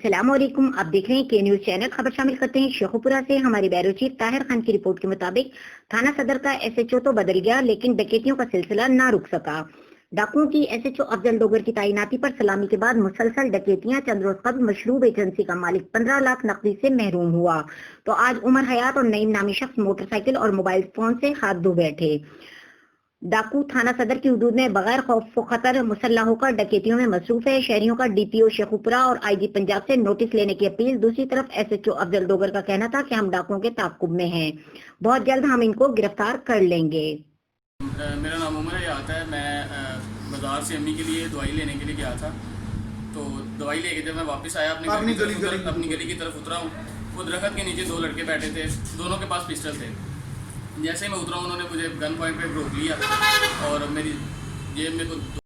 السلام علیکم، آپ دیکھ رہے ہیں کے نیوز چینل۔ خبر شامل کرتے ہیں شیخوپورہ سے۔ ہمارے بیورو چیف طاہر خان کی رپورٹ کے مطابق تھانہ صدر کا SHO تو بدل گیا لیکن ڈکیتیوں کا سلسلہ نہ رک سکا۔ ڈاکوؤں کی SHO افضل ڈوگر کی تعیناتی پر سلامی کے بعد مسلسل ڈکیتیاں، چند روز قبل مشروب ایجنسی کا مالک 15 لاکھ نقدی سے محروم ہوا تو آج عمر حیات اور نعیم نامی شخص موٹر سائیکل اور موبائل فون سے ہاتھ دھو بیٹھے۔ ڈاکو تھانہ صدر کی حدود میں بغیر خوف و خطر مسلح ہو کر ڈکیتیوں میں مصروف ہے۔ شہریوں کا DPO شیخوپورہ اور IG پنجاب سے نوٹس لینے کی اپیل۔ دوسری طرف SHO افضل ڈوگر کا کہنا تھا کہ ہم ڈاکوؤں کے تعاقب میں ہیں، بہت جلد ہم ان کو گرفتار کر لیں گے۔ میرا نام عمر حیات ہے۔ میں بازار سہمی کے لیے دوائی لینے کے لیے گیا تھا، تو دوائی لے کے جب میں واپس آیا اپنی گلی کی طرف اترا ہوں، وہ درخت کے نیچے 2 لڑکے بیٹھے تھے، دونوں کے پاس پسٹل تھے۔ جیسے ہی میں اترا ہوں انہوں نے مجھے گن پوائنٹ پہ روک لیا اور میری جیب میں